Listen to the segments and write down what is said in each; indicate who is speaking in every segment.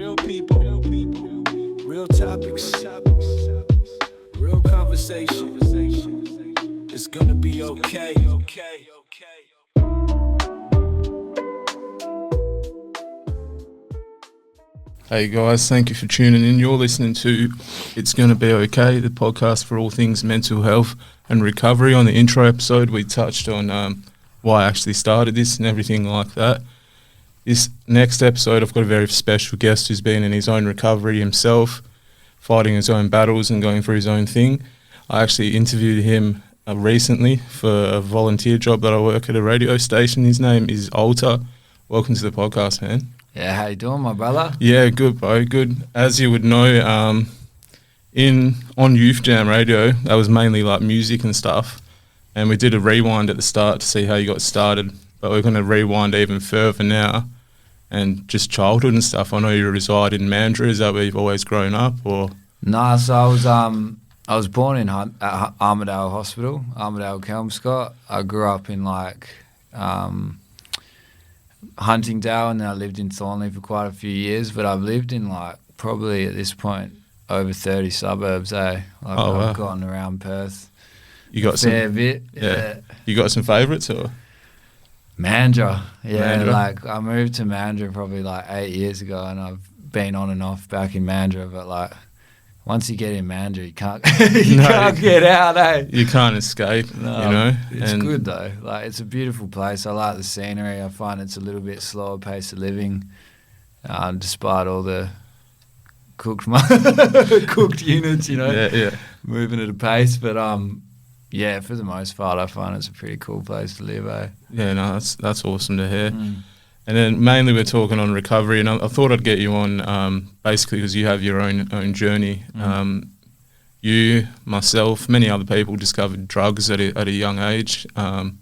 Speaker 1: real topics, real conversation. It's gonna be okay.
Speaker 2: Hey guys, thank you for tuning in. You're listening to It's Gonna Be Okay, the podcast for all things mental health and recovery. On the intro episode, we touched on why I actually started this and everything like that. This next episode, I've got a very special guest who's been in his own recovery himself, fighting his own battles and going through his own thing. I actually interviewed him recently for a volunteer job that I work at a radio station. His name is ALTA. Welcome to the podcast, man.
Speaker 3: Yeah, how you doing, my brother?
Speaker 2: Yeah, good, bro, good. As you would know, on Youth Jam Radio, that was mainly like music and stuff, and we did a rewind at the start to see how you got started, but we're going to rewind even further now, and just childhood and stuff. I know you reside in Mandurah. Is that where you've always grown up, or?
Speaker 3: Nah, so I was born in Armidale Hospital, Armidale Kelmscott. I grew up in Huntingdale, and then I lived in Thornley for quite a few years, but I've lived in probably at this point over 30 suburbs, I've gotten around Perth.
Speaker 2: You got
Speaker 3: a fair bit.
Speaker 2: Yeah. You got some favourites, or?
Speaker 3: Mandurah. Yeah,
Speaker 2: Mandurah.
Speaker 3: I moved to Mandurah probably 8 years ago, and I've been on and off back in Mandurah, but once you get in Mandurah, you can't can't get out, eh?
Speaker 2: You can't escape,
Speaker 3: no,
Speaker 2: you know.
Speaker 3: It's good though. It's a beautiful place. I like the scenery. I find it's a little bit slower pace of living, despite all the cooked units, you know.
Speaker 2: Yeah.
Speaker 3: Moving at a pace, but yeah, for the most part, I find it's a pretty cool place to live, eh?
Speaker 2: Yeah, no, that's awesome to hear. And then mainly we're talking on recovery, and I thought I'd get you on basically because you have your own journey. You, myself, many other people discovered drugs at a young age. How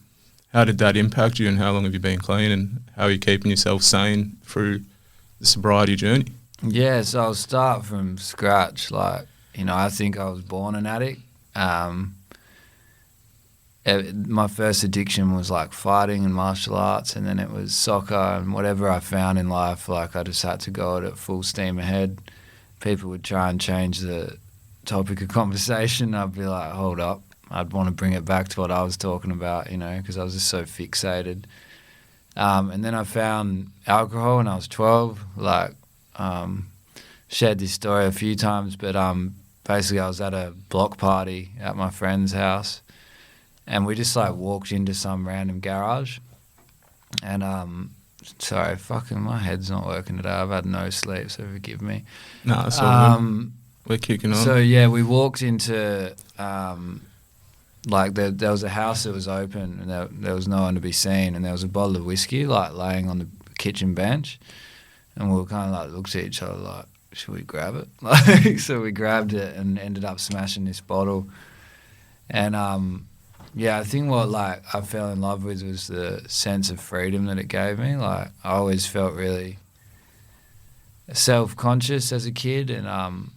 Speaker 2: did that impact you, and how long have you been clean, and how are you keeping yourself sane through the sobriety journey?
Speaker 3: Yeah, so I'll start from scratch. I think I was born an addict. My first addiction was fighting and martial arts, and then it was soccer and whatever I found in life. I just had to go at it full steam ahead. People would try and change the topic of conversation. I'd be like, hold up. I'd want to bring it back to what I was talking about, because I was just so fixated. And then I found alcohol when I was 12. Shared this story a few times, but basically I was at a block party at my friend's house. And we just walked into some random garage, and sorry, my head's not working today. I've had no sleep, so forgive me.
Speaker 2: No, it's all good. We're kicking on.
Speaker 3: So yeah, we walked into there was a house that was open, and there was no one to be seen, and there was a bottle of whiskey laying on the kitchen bench, and we were kind of looked at each other should we grab it? So we grabbed it and ended up smashing this bottle, and yeah, I think what I fell in love with was the sense of freedom that it gave me. I always felt really self-conscious as a kid, and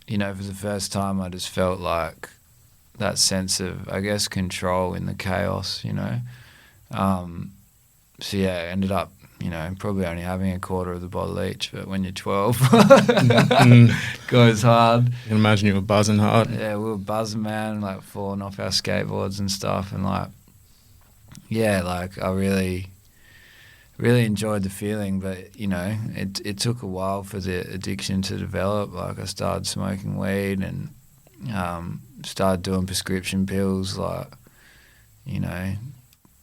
Speaker 3: for the first time I just felt that sense of, I guess, control in the chaos, So yeah, I ended up, probably only having a quarter of the bottle each, but when you're 12, goes hard.
Speaker 2: You can imagine you were buzzing hard.
Speaker 3: Yeah, we were buzzing, man, falling off our skateboards and stuff, and I really, really enjoyed the feeling, but, it took a while for the addiction to develop. I started smoking weed and started doing prescription pills,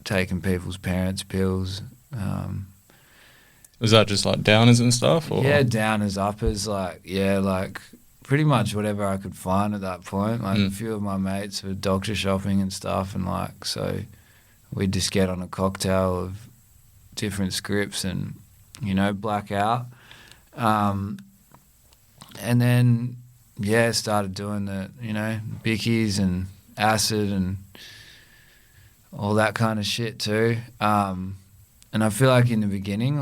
Speaker 3: taking people's parents' pills.
Speaker 2: Was that just downers and stuff? Or?
Speaker 3: Yeah, downers, uppers, pretty much whatever I could find at that point. A few of my mates were doctor shopping and stuff, and so we'd just get on a cocktail of different scripts and, black out. And then, yeah, started doing the, bickies and acid and all that kind of shit too. And I feel in the beginning,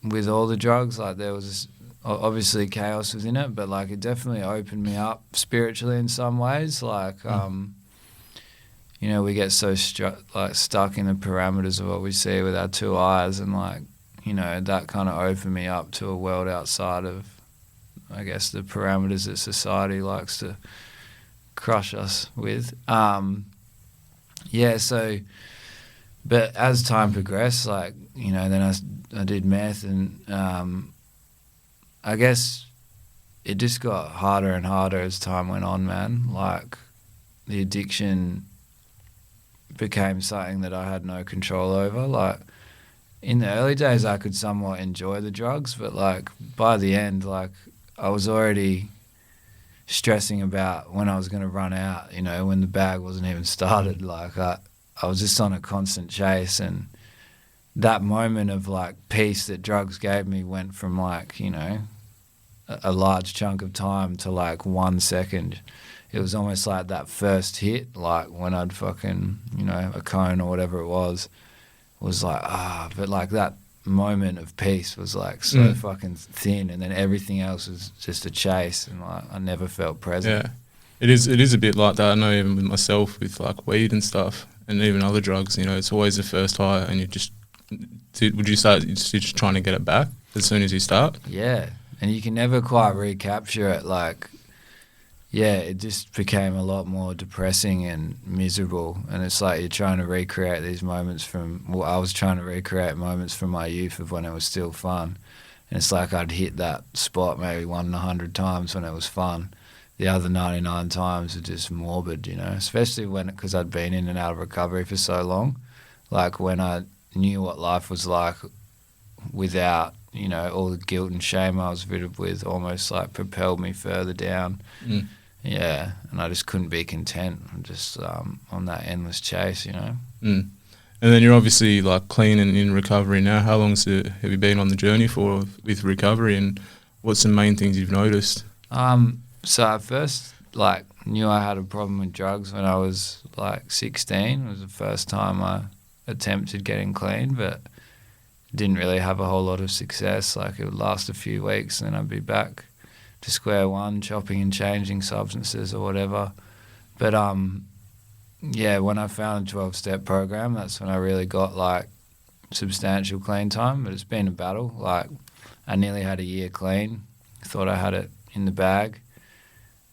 Speaker 3: with all the drugs, there was obviously chaos within it, but it definitely opened me up spiritually in some ways. We get so stuck in the parameters of what we see with our two eyes, and you know, that kind of opened me up to a world outside of, I guess, the parameters that society likes to crush us with. Yeah, so, but as time progressed, like, you know, then I did meth, and I guess it just got harder and harder as time went on, man. Like, the addiction became something that I had no control over. Like, in the early days, I could somewhat enjoy the drugs, but, like, by the end, like, I was already stressing about when I was going to run out, you know, when the bag wasn't even started. Like, I was just on a constant chase, and that moment of, like, peace that drugs gave me went from, like, you know, a large chunk of time to, like, 1 second. It was almost like that first hit, like when I'd fucking, you know, a cone or whatever it was like, but like that moment of peace was like so fucking thin, and then everything else was just a chase, and like I never felt present.
Speaker 2: Yeah, it is a bit like that. I know even with myself, with like weed and stuff, and even other drugs, you know, it's always the first high, and you just, would you say you're just trying to get it back as soon as you start?
Speaker 3: Yeah, and you can never quite recapture it. Like, yeah, it just became a lot more depressing and miserable, and it's like you're trying to recreate these moments from, well, I was trying to recreate moments from my youth of when it was still fun, and it's like I'd hit that spot maybe 1 in 100 times when it was fun. The other 99 times are just morbid, you know, especially because I'd been in and out of recovery for so long. Like, when I knew what life was like without, you know, all the guilt and shame I was fitted with, almost like propelled me further down. Yeah, and I just couldn't be content. I'm just on that endless chase, you know.
Speaker 2: And then you're obviously like clean and in recovery now. How long have you been on the journey for with recovery, and what's the main things you've noticed?
Speaker 3: So I first like knew I had a problem with drugs when I was like 16. It was the first time I attempted getting clean, but didn't really have a whole lot of success. Like, it would last a few weeks, and then I'd be back to square one, chopping and changing substances or whatever. But yeah, when I found a 12-step program, that's when I really got like substantial clean time. But it's been a battle. Like, I nearly had a year clean. Thought I had it in the bag.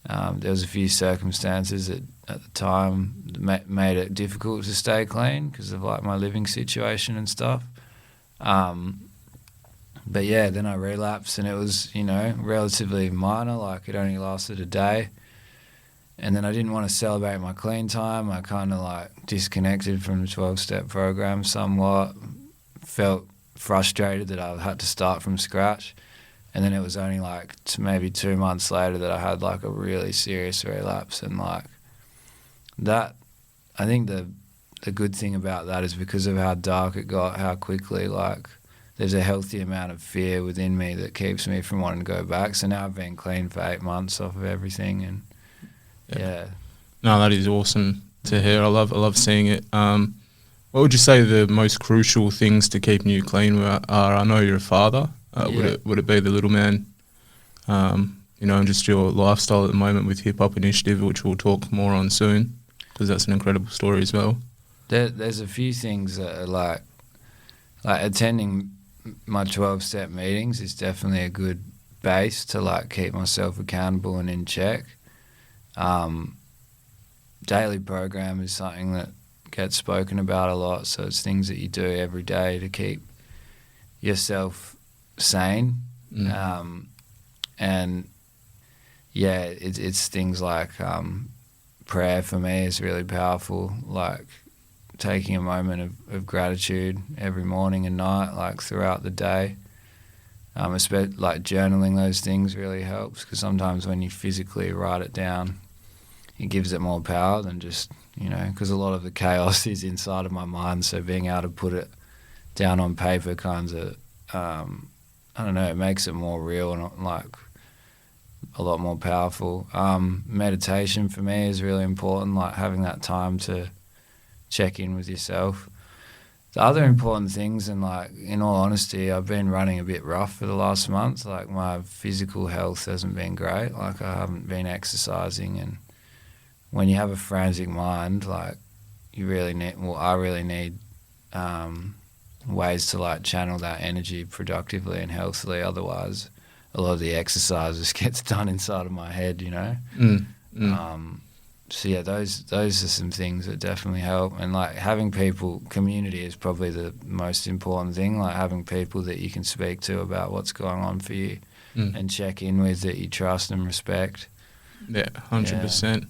Speaker 3: There was a few circumstances that at the time made it difficult to stay clean because of like my living situation and stuff. But yeah, then I relapsed, and it was, you know, relatively minor. Like, it only lasted a day, and then I didn't want to celebrate my clean time. I kind of like disconnected from the 12-step program somewhat. Felt frustrated that I had to start from scratch, and then it was only like maybe 2 months later that I had like a really serious relapse. And like that, I think the good thing about that is because of how dark it got, how quickly, like, there's a healthy amount of fear within me that keeps me from wanting to go back. So now I've been clean for 8 months off of everything, and yeah.
Speaker 2: No, that is awesome to hear. I love seeing it. What would you say the most crucial things to keeping you clean are? I know you're a father. Would it be the little man? You know, and just your lifestyle at the moment with Hip Hop Initiative, which we'll talk more on soon, because that's an incredible story as well.
Speaker 3: There's a few things that are like attending my 12-step meetings is definitely a good base to like keep myself accountable and in check. Daily program is something that gets spoken about a lot, so it's things that you do every day to keep yourself sane. And yeah, it's things like prayer for me is really powerful, like taking a moment of gratitude every morning and night, like throughout the day. Especially like journaling those things really helps, because sometimes when you physically write it down, it gives it more power than just, you know, because a lot of the chaos is inside of my mind. So being able to put it down on paper kind of, I don't know, it makes it more real and like a lot more powerful. Meditation for me is really important, like having that time to check in with yourself. The other important things, and like in all honesty, I've been running a bit rough for the last month. Like, my physical health hasn't been great. Like, I haven't been exercising, and when you have a frantic mind, like, you really need, well, I really need ways to like channel that energy productively and healthily. Otherwise, a lot of the exercise just gets done inside of my head, you know. So yeah, those are some things that definitely help. And like having people, community is probably the most important thing. Like having people that you can speak to about what's going on for you and check in with, that you trust and respect.
Speaker 2: Yeah, 100%.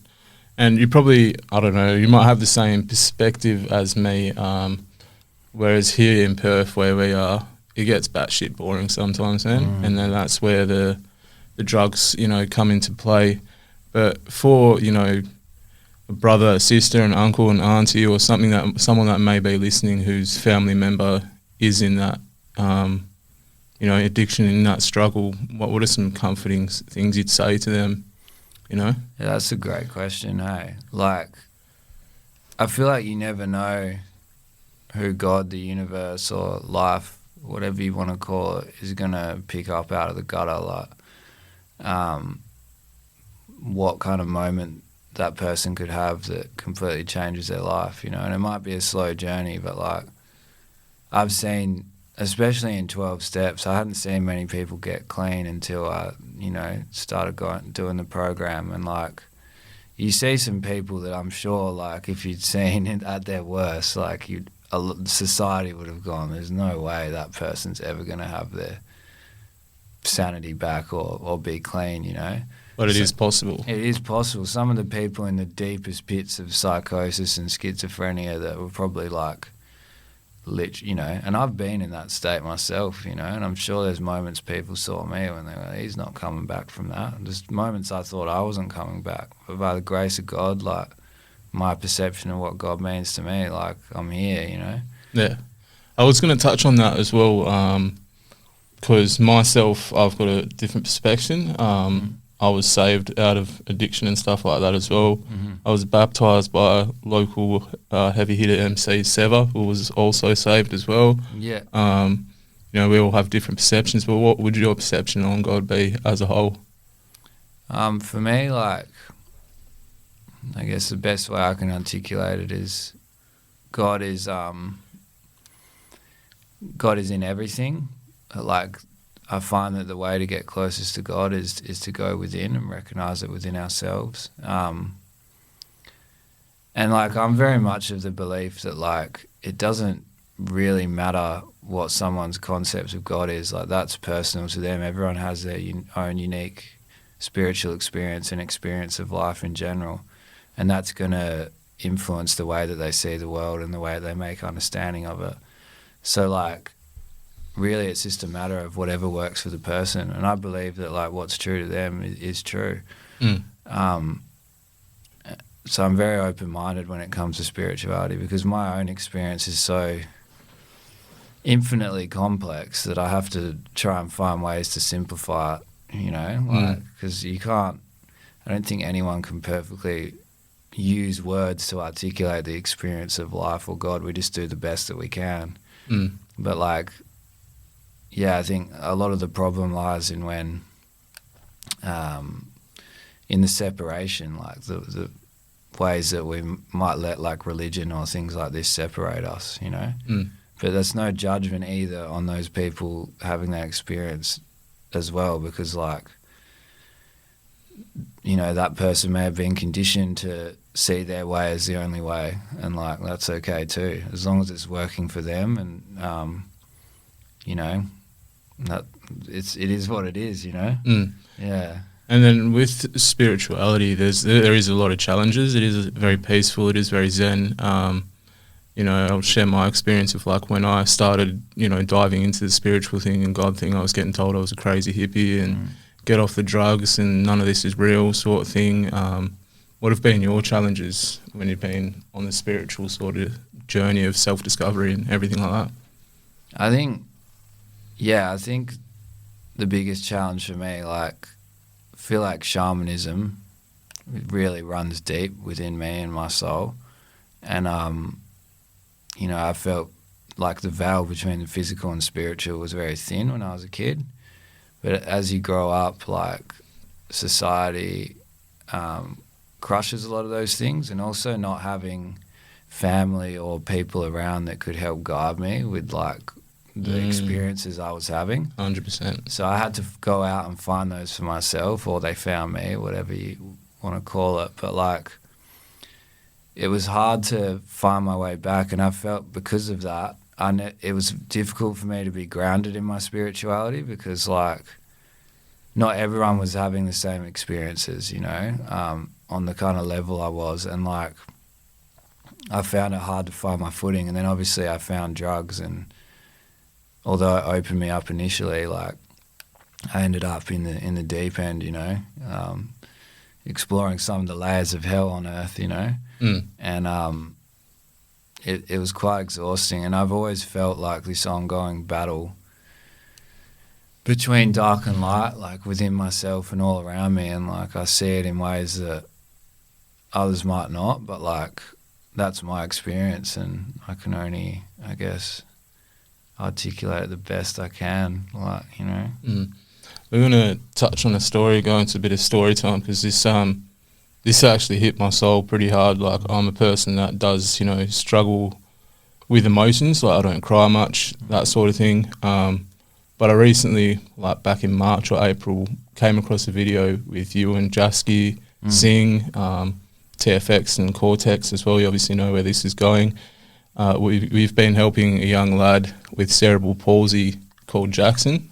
Speaker 2: And you probably, I don't know, you might have the same perspective as me. Whereas here in Perth, where we are, it gets batshit boring sometimes, man. And then that's where the drugs, you know, come into play. But for, you know, a brother, a sister, an uncle, an auntie, or someone that may be listening whose family member is in that, you know, addiction, in that struggle, what are some comforting things you'd say to them, you know?
Speaker 3: Yeah, that's a great question, hey? Like, I feel like you never know who God, the universe, or life, whatever you want to call it, is going to pick up out of the gutter. Like, what kind of moment that person could have that completely changes their life, you know. And it might be a slow journey, but like I've seen, especially in 12 steps, I hadn't seen many people get clean until I, you know, started doing the program. And like you see some people that I'm sure, like if you'd seen it at their worst, like society would have gone, there's no way that person's ever going to have their sanity back or be clean, you know.
Speaker 2: But it is possible.
Speaker 3: It is possible. Some of the people in the deepest pits of psychosis and schizophrenia that were probably like, you know, and I've been in that state myself, you know, and I'm sure there's moments people saw me when they were, he's not coming back from that. There's moments I thought I wasn't coming back. But by the grace of God, like my perception of what God means to me, like I'm here, you know.
Speaker 2: Yeah. I was going to touch on that as well, because myself, I've got a different perspective. I was saved out of addiction and stuff like that as well. I was baptised by a local heavy hitter MC, Seva, who was also saved as well.
Speaker 3: Yeah.
Speaker 2: You know, we all have different perceptions, but what would your perception on God be as a whole?
Speaker 3: For me, like, I guess the best way I can articulate it is God is in everything. Like, I find that the way to get closest to God is to go within and recognise it within ourselves. And like I'm very much of the belief that like it doesn't really matter what someone's concept of God is. Like that's personal to them. Everyone has their own unique spiritual experience and experience of life in general, and that's going to influence the way that they see the world and the way they make understanding of it. So like, really it's just a matter of whatever works for the person, and I believe that like what's true to them is true. So I'm very open-minded when it comes to spirituality, because my own experience is so infinitely complex that I have to try and find ways to simplify it, you know, like because you can't, I don't think anyone can perfectly use words to articulate the experience of life or God. We just do the best that we can. But like, yeah, I think a lot of the problem lies in when, in the separation, like the ways that we might let like religion or things like this separate us, you know. But there's no judgment either on those people having that experience as well, because like, you know, that person may have been conditioned to see their way as the only way, and like that's okay too, as long as it's working for them, and you know, that it is what it is, you know. Yeah.
Speaker 2: And then with spirituality, there is a lot of challenges. It is very peaceful. It is very zen. You know, I'll share my experience of like when I started, you know, diving into the spiritual thing and God thing. I was getting told I was a crazy hippie and get off the drugs and none of this is real sort of thing. What have been your challenges when you've been on the spiritual sort of journey of self-discovery and everything like that?
Speaker 3: I think the biggest challenge for me, like, I feel like shamanism really runs deep within me and my soul. And, you know, I felt like the veil between the physical and spiritual was very thin when I was a kid. But as you grow up, like, society crushes a lot of those things, and also not having family or people around that could help guide me with like the experiences I was having.
Speaker 2: 100%.
Speaker 3: So I had to go out and find those for myself, or they found me, whatever you want to call it. But like, it was hard to find my way back, and I felt because of that, it was difficult for me to be grounded in my spirituality, because like, not everyone was having the same experiences, you know, on the kind of level I was, and like, I found it hard to find my footing. And then obviously I found drugs, and although it opened me up initially, like, I ended up in the deep end, you know, exploring some of the layers of hell on earth, you know, and it was quite exhausting. And I've always felt like this ongoing battle between dark and light, like within myself and all around me, and like I see it in ways that others might not, but like, that's my experience, and I can only, I guess, articulate it the best I can, like, you know.
Speaker 2: We're going to touch on a story, go into a bit of story time, because this actually hit my soul pretty hard. Like, I'm a person that does, you know, struggle with emotions. Like, I don't cry much, that sort of thing. But I recently, like back in March or April, came across a video with you and Jasky, Singh, TFX and Cortex as well. You obviously know where this is going. We've been helping a young lad with cerebral palsy called Jackson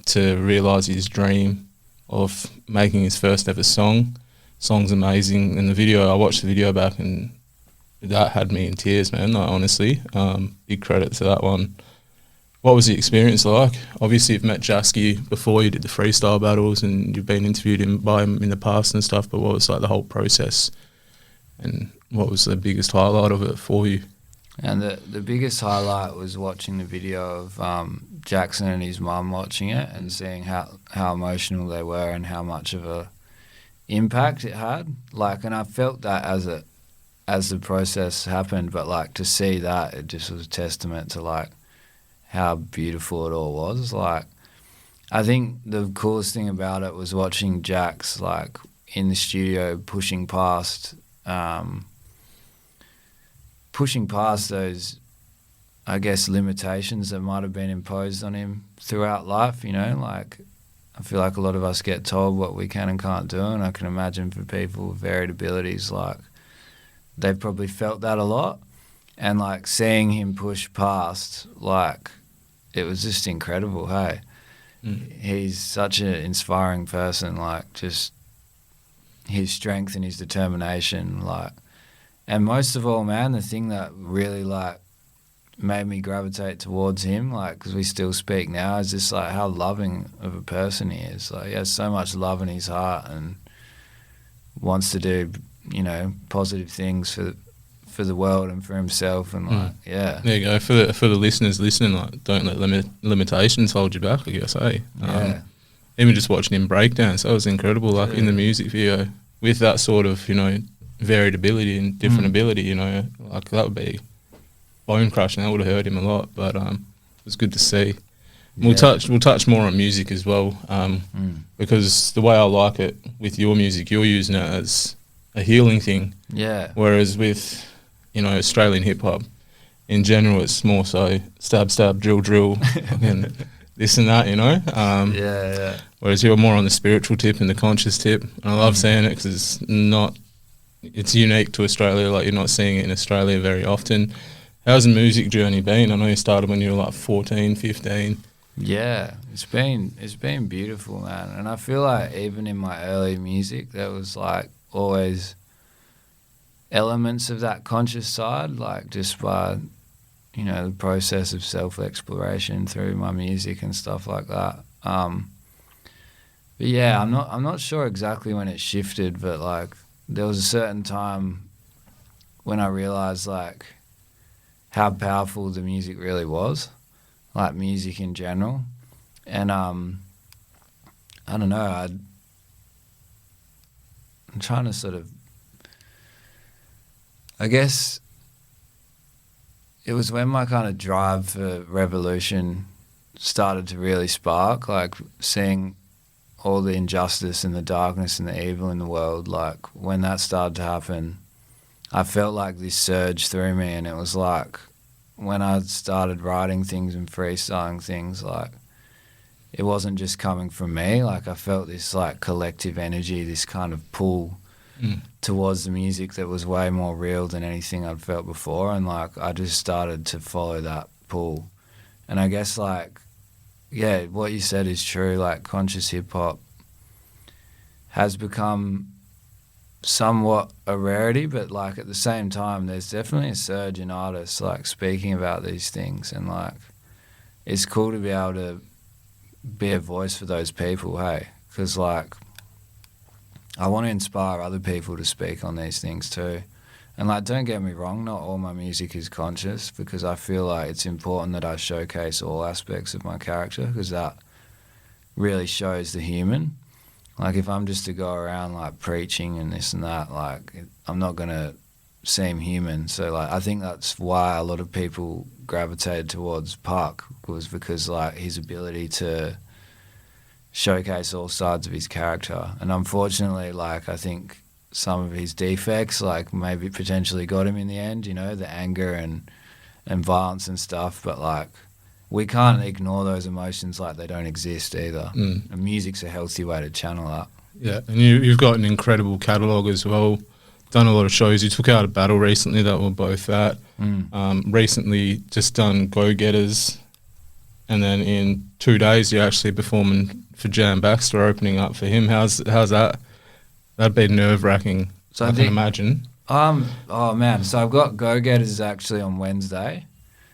Speaker 2: to realise his dream of making his first ever song. Song's amazing, and the video, I watched the video back and that had me in tears, man, like, honestly. Big credit to that one. What was the experience like? Obviously you've met Jasky before, you did the freestyle battles and you've been interviewed by him in the past and stuff, but what was like the whole process, and what was the biggest highlight of it for you?
Speaker 3: And the biggest highlight was watching the video of Jackson and his mum watching it and seeing how emotional they were and how much of a impact it had. Like, and I felt that as the process happened, but like, to see that, it just was a testament to like how beautiful it all was. Like, I think the coolest thing about it was watching Jax like in the studio pushing past those, I guess, limitations that might have been imposed on him throughout life, you know. Like, I feel like a lot of us get told what we can and can't do, and I can imagine for people with varied abilities, like, they've probably felt that a lot. And like, seeing him push past, like, it was just incredible, hey. He's such an inspiring person, like, just his strength and his determination, like. And most of all, man, the thing that really like made me gravitate towards him, like, because we still speak now, is just like how loving of a person he is. Like, he has so much love in his heart and wants to do, you know, positive things for the world and for himself, and like, yeah.
Speaker 2: There you go. For the listeners listening, like, don't let limitations hold you back, I guess, eh?
Speaker 3: Yeah.
Speaker 2: Even just watching him break dance, that was incredible. Like, in the music video, with that sort of, you know, varied ability and different ability, you know, like, that would be bone crushing. That would have hurt him a lot, but it was good to see. We'll touch more on music as well, because the way I like it with your music, you're using it as a healing thing. Yeah. Whereas with, you know, Australian hip hop in general, it's more so stab, stab, drill, drill, and this and that, you know. Whereas you're more on the spiritual tip and the conscious tip, and I love seeing it because it's unique to Australia. Like, you're not seeing it in Australia very often. How's the music journey been? I know you started when you were like 14, 15.
Speaker 3: Yeah, it's been beautiful, man. And I feel like even in my early music, there was like always elements of that conscious side, like just by, you know, the process of self-exploration through my music and stuff like that. But yeah, I'm not sure exactly when it shifted, but like there was a certain time when I realized like how powerful the music really was, like music in general. And I don't know, I'm trying to sort of, I guess it was when my kind of drive for revolution started to really spark, like seeing all the injustice and the darkness and the evil in the world. Like when that started to happen, I felt like this surge through me, and it was like when I started writing things and freestyling things, like it wasn't just coming from me. Like I felt this like collective energy, this kind of pull towards the music that was way more real than anything I'd felt before, and like I just started to follow that pull. And I guess like, yeah, what you said is true. Like conscious hip hop has become somewhat a rarity, but like at the same time there's definitely a surge in artists like speaking about these things, and like it's cool to be able to be a voice for those people, hey, because like I want to inspire other people to speak on these things too. And like, don't get me wrong, not all my music is conscious, because I feel like it's important that I showcase all aspects of my character, because that really shows the human. Like if I'm just to go around like preaching and this and that, like I'm not gonna seem human. So like I think that's why a lot of people gravitated towards Puck, was because like his ability to showcase all sides of his character. And unfortunately, like I think some of his defects like maybe potentially got him in the end, you know, the anger and violence and stuff, but like we can't ignore those emotions like they don't exist either. And music's a healthy way to channel that.
Speaker 2: Yeah, and you've got an incredible catalogue as well. Done a lot of shows. You took out a battle recently that were both at. Recently just done Go Getters, and then in 2 days you're actually performing for Jan Baxter, opening up for him. How's that? That'd be nerve-wracking,
Speaker 3: So
Speaker 2: I can imagine.
Speaker 3: Oh man, so I've got Go Getters actually on Wednesday.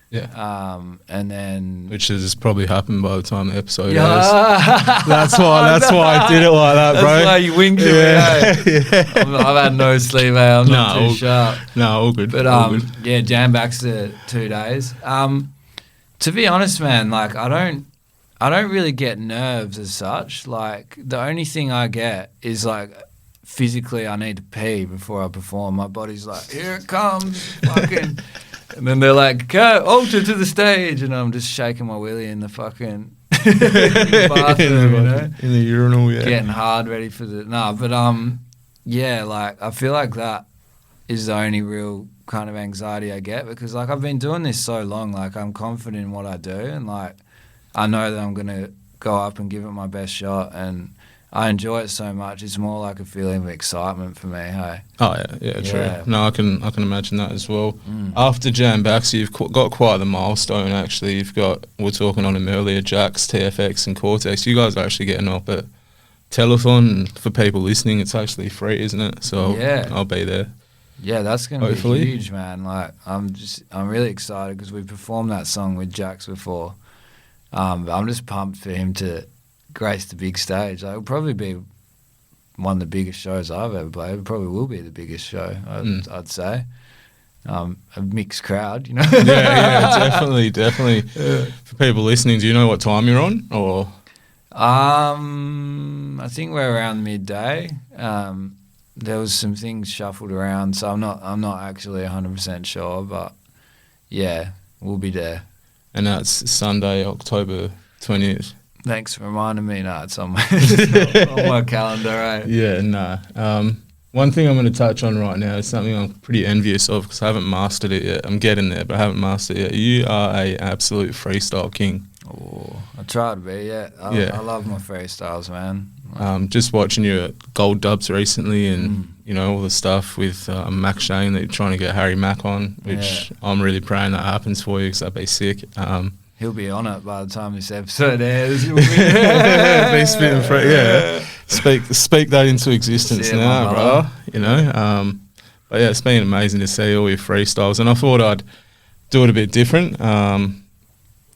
Speaker 2: Yeah.
Speaker 3: And then
Speaker 2: Which has probably happened by the time the episode airs.
Speaker 3: yeah.
Speaker 2: That's why I did it like that, bro.
Speaker 3: That's why you winked at me. I've had no sleep, mate. I'm not too sharp.
Speaker 2: No, all good.
Speaker 3: But
Speaker 2: all good.
Speaker 3: yeah, Jan Baxter 2 days. To be honest, man, like I don't really get nerves as such. Like the only thing I get is like physically I need to pee before I perform. My body's like, here it comes, fucking. And then they're like, go, ALTA to the stage. And I'm just shaking my willy in the fucking bathroom, you know?
Speaker 2: In the urinal, yeah.
Speaker 3: Getting hard, ready for the... No, but, yeah, like, I feel like that is the only real kind of anxiety I get, because, like, I've been doing this so long. Like, I'm confident in what I do, and, like, I know that I'm going to go up and give it my best shot, and I enjoy it so much. It's more like a feeling of excitement for me, hey?
Speaker 2: Oh, yeah, true. No, I can imagine that as well. After Jan Baxter, you've got quite the milestone, actually. You've got, we're talking on him earlier, Jax, TFX and Cortex. You guys are actually getting up at Telethon. For people listening, it's actually free, isn't it? So
Speaker 3: Yeah.
Speaker 2: I'll be there.
Speaker 3: Yeah, that's going to be
Speaker 2: Hopefully.
Speaker 3: huge, man. Like, I'm really excited because we performed that song with Jax before. But I'm just pumped for him to grace the big stage. Like, it'll probably be one of the biggest shows I've ever played. It probably will be the biggest show, I'd say. A mixed crowd, you know.
Speaker 2: Yeah, definitely. For people listening, do you know what time you're on, or?
Speaker 3: I think we're around midday. There was some things shuffled around, so I'm not actually 100% sure, but yeah, we'll be there.
Speaker 2: And that's Sunday, October 20th.
Speaker 3: Thanks for reminding me. No, it's on my calendar, right?
Speaker 2: Yeah, nah. One thing I'm going to touch on right now is something I'm pretty envious of because I haven't mastered it yet. I'm getting there, but I haven't mastered it yet. You are a absolute freestyle king.
Speaker 3: Oh, I try to be, yeah. I love my freestyles, man.
Speaker 2: Just watching your Gold Dubs recently and, you know, all the stuff with Mac Shane that you're trying to get Harry Mack on, which I'm really praying that happens for you because that'd be sick.
Speaker 3: He'll be on it by the time this episode airs.
Speaker 2: Be spitting speak that into existence now, bro. You know, but yeah, it's been amazing to see all your freestyles, and I thought I'd do it a bit different. I'm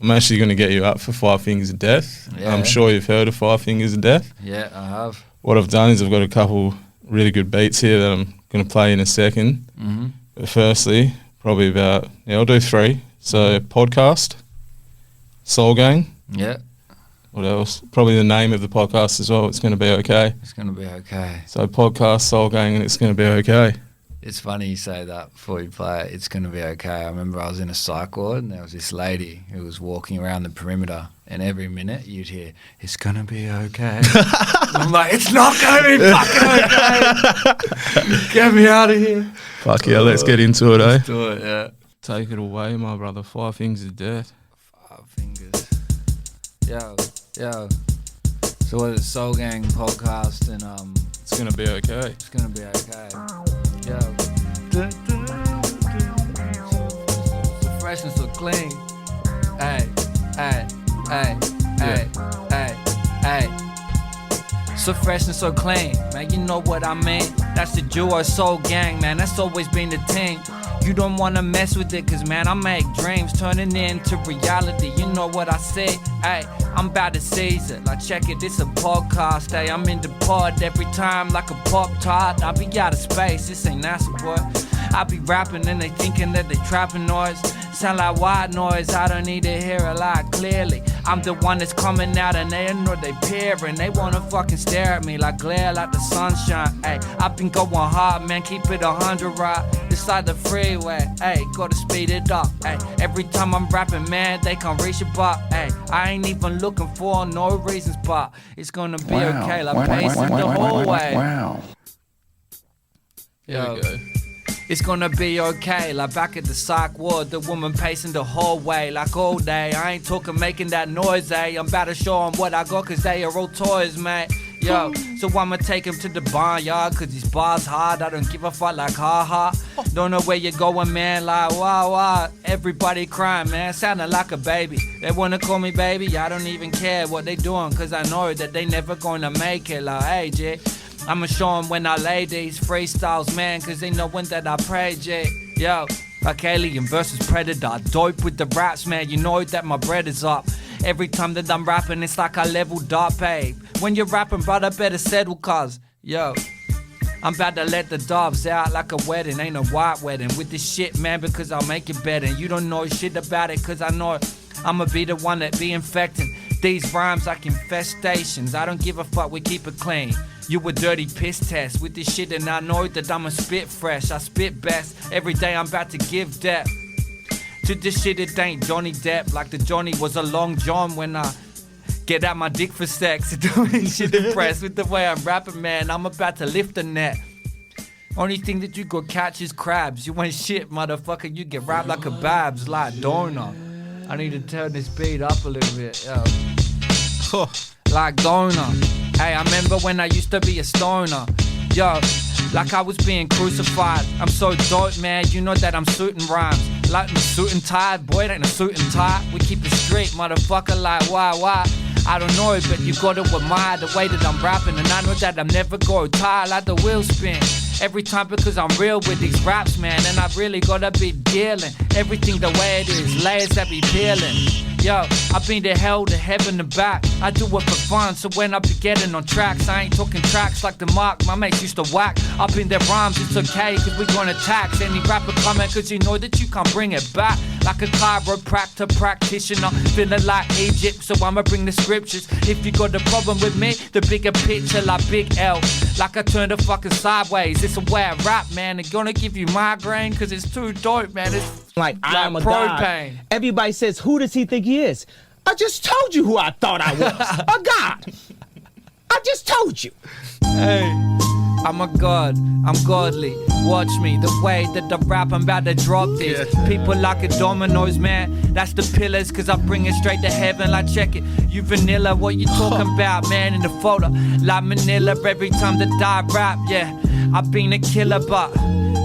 Speaker 2: actually going to get you up for 5 Fingers of Death.
Speaker 3: Yeah.
Speaker 2: I'm sure you've heard of 5 Fingers of Death.
Speaker 3: Yeah, I have.
Speaker 2: What I've done is I've got a couple really good beats here that I'm going to play in a second.
Speaker 3: Mm-hmm.
Speaker 2: But firstly, probably about I'll do 3. So podcast. Soul Gang.
Speaker 3: Yeah.
Speaker 2: What else? Probably the name of the podcast as well. It's going to be okay.
Speaker 3: It's going to be okay.
Speaker 2: So podcast, Soul Gang, and it's going to be okay.
Speaker 3: It's funny you say that before you play it. It's going to be okay. I remember I was in a psych ward and there was this lady who was walking around the perimeter, and every minute you'd hear, "It's going to be okay." I'm like, it's not going to be fucking okay. Get me out of here.
Speaker 2: Fuck yeah, let's get into it, eh?
Speaker 3: Let's do it, yeah.
Speaker 2: Take it away, my brother. 5 Fingers of Death.
Speaker 3: 5 Fingers. Yo. So what is it, Soul Gang podcast, and
Speaker 2: It's gonna be okay.
Speaker 3: it's gonna be okay. Yo. So fresh and so clean. Hey. So fresh and so clean, man, you know what I mean. That's the duo Soul Gang, man, that's always been the thing. You don't wanna mess with it, cause man, I make dreams turning into reality. You know what I say, hey, I'm about to seize it. Like check it, this a podcast, hey, I'm in the pod every time like a Pop-Tart. I be out of space, this ain't NASA, boy. I be rapping and they thinking that they trapping noise. Sound like white noise, I don't need to hear a lot clearly. I'm the one that's coming out and they know they peering. They wanna fucking stare at me like glare like the sunshine. Ay, I've been going hard, man, keep it 100 right. It's like the freeway, ay, gotta speed it up. Ay, every time I'm rapping, man, they can't reach a bar. Ay, I ain't even looking for no reasons, but it's gonna be okay. Like pacing the whole way.
Speaker 4: Wow.
Speaker 2: There we go.
Speaker 3: It's gonna be okay, like back at the psych ward, the woman pacing the hallway like all day. I ain't talking making that noise, eh? I'm about to show them what I got, cause they are all toys, mate. Yo, so I'ma take him to the barnyard, cause these bars hard, I don't give a fuck like ha. Don't know where you're going, man, like wow. Everybody crying, man, sounding like a baby. They wanna call me baby, I don't even care what they doing, cause I know that they never gonna make it. Like, hey, J, I'ma show them when I lay these freestyles, man, cause they know when that I pray, J. Yo, like Alien versus Predator, dope with the raps, man, you know that my bread is up. Every time that I'm rapping, it's like I leveled up, babe. When you're rapping, brother, better settle, cause, yo, I'm about to let the doves out like a wedding, ain't a white wedding. With this shit, man, because I'll make it better. And you don't know shit about it, cause I know I'ma be the one that be infecting these rhymes like infestations. I don't give a fuck, we keep it clean. You a dirty piss test with this shit, and I know that I'ma spit fresh. I spit best. Every day I'm about to give depth to this shit, it ain't Johnny Depp. Like the Johnny was a long John when I get out my dick for sex. Doing shit impressed with the way I'm rapping, man. I'm about to lift the net. Only thing that you go catch is crabs. You ain't shit, motherfucker. You get wrapped like a babs, like donor. I need to turn this beat up a little bit, yo. Like donor. Hey, I remember when I used to be a stoner. Yo, like I was being crucified. I'm so dope, man. You know that I'm suiting rhymes. Like in a suit and tie, boy, it ain't a suit and tie. We keep it straight, motherfucker, like why? I don't know, but you gotta admire the way that I'm rapping. And I know that I'm never gonna tire like the wheel spin. Every time because I'm real with these raps, man. And I really gotta be dealing everything the way it is, layers that be peeling. Yo, I've been to hell, to heaven, and back. I do it for fun, so when I be getting on tracks, I ain't talking tracks like the mark my mates used to whack. Up in their rhymes, it's okay, cause we gonna tax any rapper comment, cause you know that you can't bring it back. Like a chiropractor practitioner, feeling like Egypt, so I'ma bring the scriptures. If you got a problem with me, the bigger picture like Big L. Like I turned the fucking sideways, it's a way I rap, man. It's gonna give you migraine, cause it's too dope, man. It's
Speaker 5: like I am a
Speaker 3: propane.
Speaker 5: god. Everybody says, who does he think he is? I just told you who I thought I was. A god. I just told you.
Speaker 3: Hey, I'm a god, I'm godly. Watch me, the way that the rap, I'm about to drop this. People like a dominoes, man. That's the pillars, cause I bring it straight to heaven. Like check it, you vanilla, what you talking about, man? In the photo, like Manila, every time that I rap, yeah. I've been a killer, but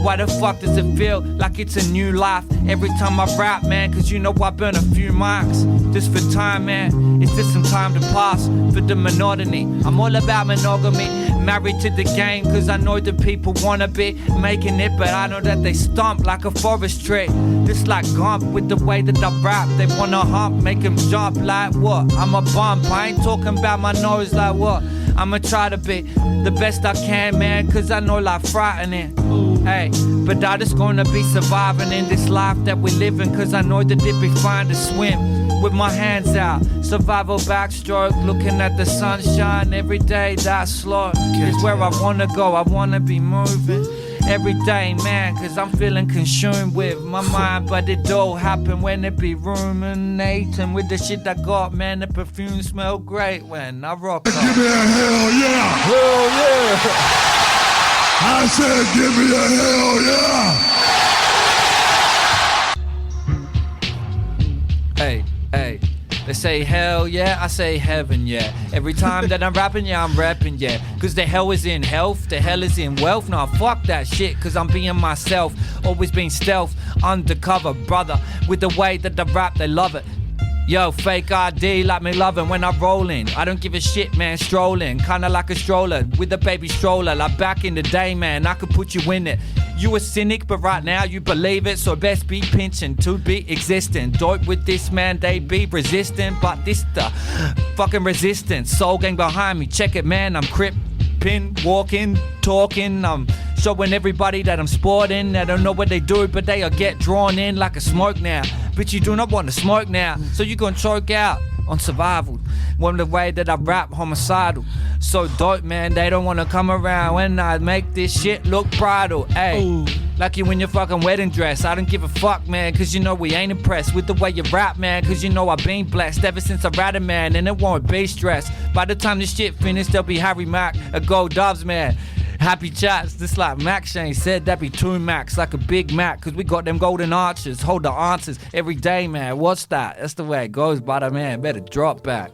Speaker 3: why the fuck does it feel like it's a new life every time I rap, man? Cause you know I burn a few marks just for time, man. It's just some time to pass for the monotony. I'm all about monogamy, married to the game, cause I know the people wanna be making it, but I know that they stomp like a forest tree. Just like Gump with the way that I rap. They wanna hump, make them jump like what? I'm a bump, I ain't talking about my nose like what? I'ma try to be the best I can, man, cause I know life frightening. Hey, but I just gonna be surviving in this life that we living, cause I know that it'd be fine to swim with my hands out. Survival backstroke, looking at the sunshine every day. That slow is where I wanna go, I wanna be moving. every day, man, cause I'm feeling consumed with my mind. But it all happen when it be ruminating with the shit I got, man. The perfume smell great when I rock up.
Speaker 4: Give me a hell yeah!
Speaker 3: Hell yeah!
Speaker 4: I said give me a hell yeah!
Speaker 3: Hey, hey. They say hell yeah, I say heaven yeah. Every time that I'm rapping, yeah, I'm rapping, yeah. Cause the hell is in health, the hell is in wealth. Nah, fuck that shit, cause I'm being myself. Always been stealth, undercover, brother. With the way that I rap, they love it. Yo, fake ID like me loving when I'm rolling. I don't give a shit, man, strolling. Kinda like a stroller with a baby stroller. Like back in the day, man, I could put you in it. You a cynic, but right now you believe it. So best be pinching to be existing. Dope with this, man, they be resistant. But this the fucking resistance. Soul gang behind me, check it, man, I'm crippin', walking, talking. I'm showing everybody that I'm sporting. I don't know what they do, but they'll get drawn in like a smoke now. But you do not want to smoke now, so you gonna choke out on survival. One the way that I rap, homicidal. So dope, man, they don't wanna come around when I make this shit look bridal. Ayy, like you in your fucking wedding dress. I don't give a fuck, man, cause you know we ain't impressed with the way you rap, man, cause you know I've been blessed ever since I ratted, man, and it won't be stressed. By the time this shit finished, there'll be Harry Mack, a Gold Dubs, man. Happy chats, just like Mac Shane said, that'd be 2 Macs, like a Big Mac, cause we got them golden arches, hold the answers every day, man. What's that? That's the way it goes, brother, man. Better drop back.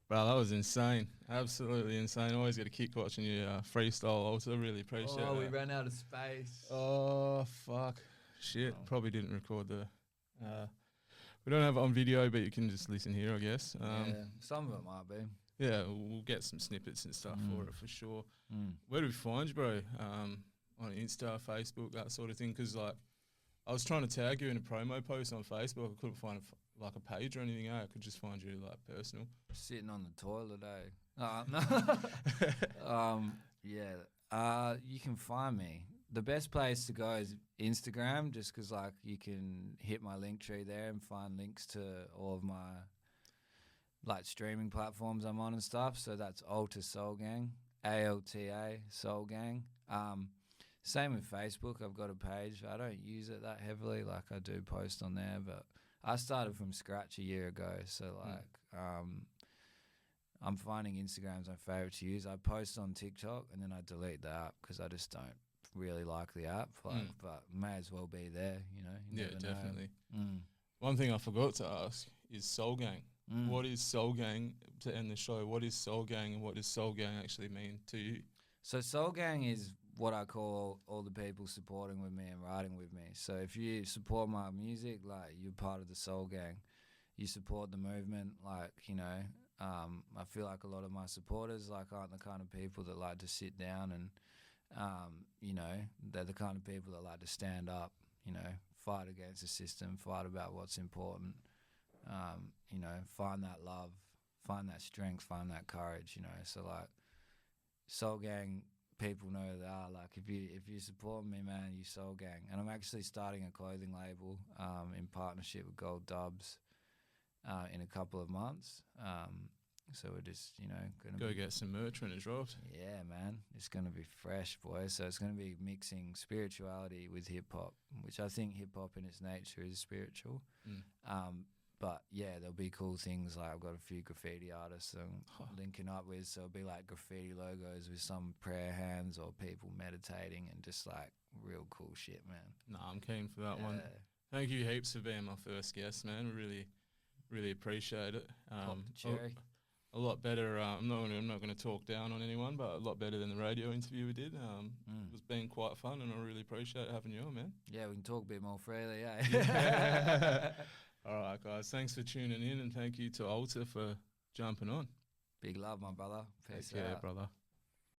Speaker 2: Bro, that was insane. Absolutely insane. Always get a kick watching you freestyle. Also, really appreciate it.
Speaker 3: Oh, we ran out of space.
Speaker 2: Oh, fuck. Shit. Probably didn't record the... we don't have it on video, but you can just listen here, I guess.
Speaker 3: Yeah, some of it might be.
Speaker 2: Yeah, we'll get some snippets and stuff for it, for sure. Where do we find you, bro? On Insta, Facebook, that sort of thing? Because, like, I was trying to tag you in a promo post on Facebook. I couldn't find, like, a page or anything. I could just find you, like, personal.
Speaker 3: Sitting on the toilet, eh? No. You can find me. The best place to go is Instagram, just because, like, you can hit my link tree there and find links to all of my, like, streaming platforms I'm on and stuff. So that's ALTA Soul Gang, ALTA Soul Gang. Same with Facebook. I've got a page. I don't use it that heavily. Like, I do post on there, but I started from scratch a year ago. So, like, I'm finding Instagram's my favorite to use. I post on TikTok and then I delete the app because I just don't really like the app. Like, but may as well be there, you know. You
Speaker 2: Yeah, definitely.
Speaker 3: know.
Speaker 2: One thing I forgot to ask is Soul Gang. What is Soul Gang, to end the show? What is Soul Gang and what does Soul Gang actually mean to you?
Speaker 3: So Soul Gang is what I call all the people supporting with me and riding with me. So if you support my music, like, you're part of the Soul Gang. You support the movement, like, you know. I feel like a lot of my supporters, like, aren't the kind of people that like to sit down and, you know, they're the kind of people that like to stand up, you know, fight against the system, fight about what's important, you know, find that love, find that strength, find that courage, you know. So, like, Soul Gang people know they are. Like, if you support me, man, you Soul Gang. And I'm actually starting a clothing label in partnership with Gold Dubs in a couple of months. So we're just, you know,
Speaker 2: Go get some merch when it drops.
Speaker 3: Yeah, man. It's going to be fresh, boys. So it's going to be mixing spirituality with hip-hop, which I think hip-hop in its nature is spiritual. But, yeah, there'll be cool things. Like, I've got a few graffiti artists I'm linking up with. So it'll be, like, graffiti logos with some prayer hands or people meditating and just, like, real cool shit, man.
Speaker 2: Nah, I'm keen for that one. Thank you heaps for being my first guest, man. Really appreciate it.
Speaker 3: Pop the cherry.
Speaker 2: A lot better. I'm not going to talk down on anyone, but a lot better than the radio interview we did. It was been quite fun, and I really appreciate having you on, man.
Speaker 3: Yeah, we can talk a bit more freely, eh?
Speaker 2: All right, guys. Thanks for tuning in, and thank you to ALTA for jumping on.
Speaker 3: Big love, my brother. Peace
Speaker 2: Take care,
Speaker 3: out.
Speaker 2: brother.